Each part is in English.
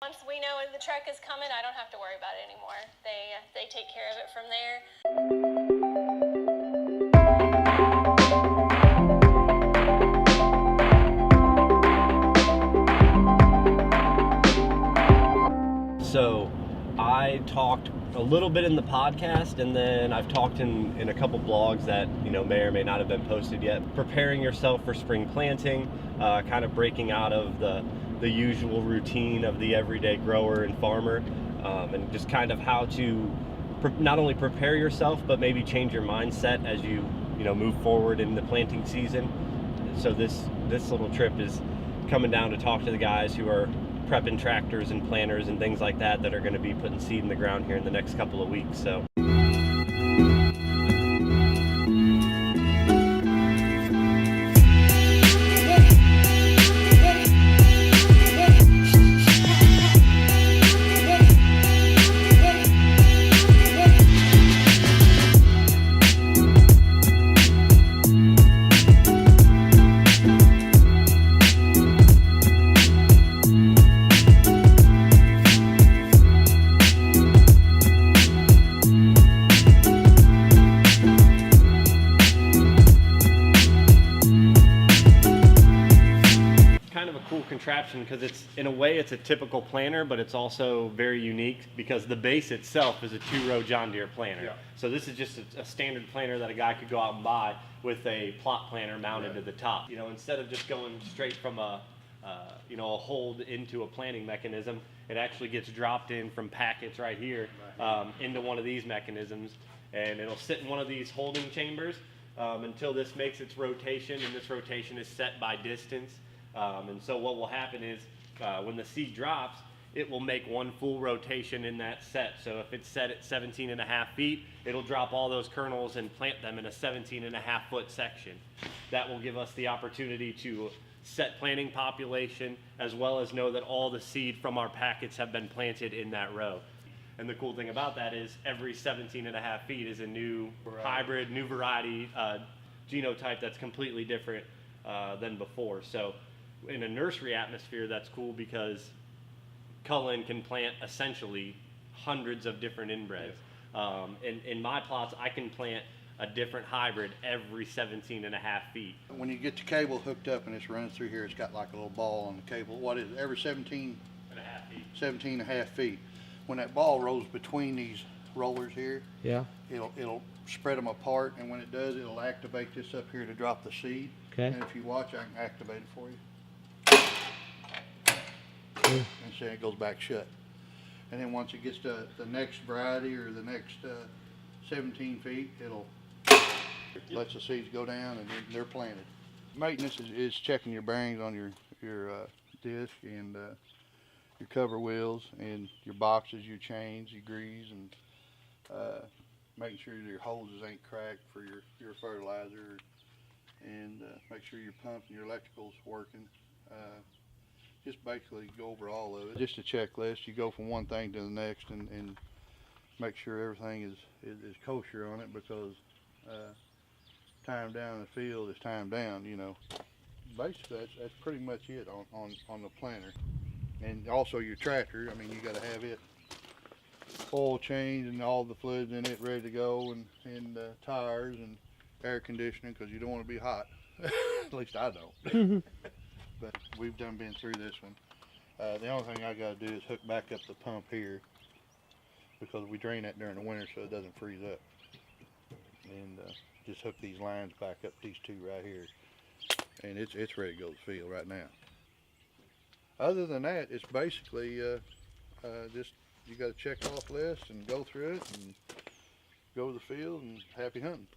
Once we know the truck is coming, I don't have to worry about it anymore. They take care of it from there. So I talked a little bit in the podcast, and then I've talked in a couple blogs that may or may not have been posted yet. Preparing yourself for spring planting, kind of breaking out of the usual routine of the everyday grower and farmer, and just kind of how to not only prepare yourself but maybe change your mindset as you move forward in the planting season. So this little trip is coming down to talk to the guys who are prepping tractors and planters and things like that are going to be putting seed in the ground here in the next couple of weeks. So contraption, because in a way it's a typical planter, but it's also very unique because the base itself is a 2-row John Deere planter. Yeah. So this is just a standard planter that a guy could go out and buy with a plot planter mounted to the top. Instead of just going straight from a hold into a planting mechanism, it actually gets dropped in from packets right here into one of these mechanisms, and it'll sit in one of these holding chambers until this makes its rotation, and this rotation is set by distance. And so what will happen is when the seed drops, it will make one full rotation in that set. So if it's set at 17.5 feet, it'll drop all those kernels and plant them in a 17.5 foot section. That will give us the opportunity to set planting population, as well as know that all the seed from our packets have been planted in that row. And the cool thing about that is every 17.5 feet is a new hybrid, new variety genotype that's completely different than before. So in a nursery atmosphere, that's cool because Cullen can plant essentially hundreds of different inbreds. In my plots, I can plant a different hybrid every 17.5 feet. When you get the cable hooked up and it's running through here, it's got like a little ball on the cable. What is it? Every 17.5 feet. When that ball rolls between these rollers here, it'll spread them apart, and when it does, it'll activate this up here to drop the seed. Okay. And if you watch, I can activate it for you. And so it goes back shut. And then once it gets to the next variety or the next 17 feet, it'll let the seeds go down and they're planted. Maintenance is checking your bearings on your disc and your cover wheels and your boxes, your chains, your grease, and making sure your hoses ain't cracked for your fertilizer, and make sure your pump and your electrical's working. Just basically go over all of it. Just a checklist. You go from one thing to the next and make sure everything is kosher on it, because time down in the field is time down, Basically, that's pretty much it on the planter. And also your tractor, I mean, you got to have it oil changed and all the fluids in it ready to go, and tires and air conditioning, because you don't want to be hot. At least I don't. But we've been through this one. The only thing I got to do is hook back up the pump here, because we drain that during the winter so it doesn't freeze up. And just hook these lines back up, these two right here, and it's ready to go to the field right now. Other than that, it's basically just you got to check off list and go through it and go to the field and happy hunting.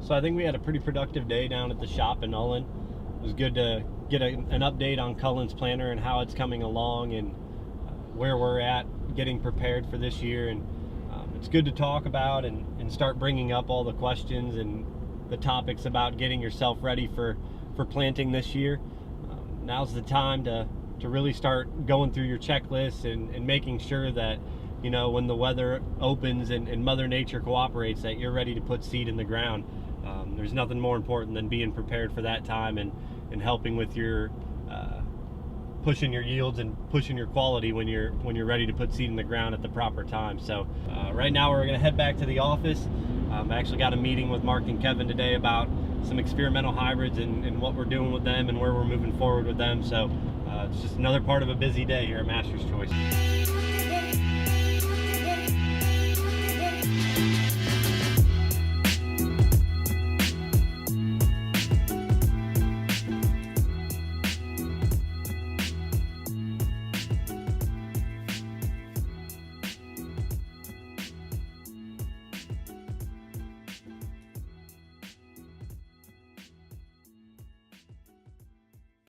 So I think we had a pretty productive day down at the shop in Ullen. It was good to get an update on Cullen's planter and how it's coming along and where we're at getting prepared for this year. And it's good to talk about and start bringing up all the questions and the topics about getting yourself ready for planting this year. Now's the time to really start going through your checklist and making sure that, you know, when the weather opens and Mother Nature cooperates, that you're ready to put seed in the ground. There's nothing more important than being prepared for that time and helping with your pushing your yields and pushing your quality when you're ready to put seed in the ground at the proper time. So right now we're going to head back to the office. I actually got a meeting with Mark and Kevin today about some experimental hybrids and what we're doing with them and where we're moving forward with them. So it's just another part of a busy day here at Master's Choice.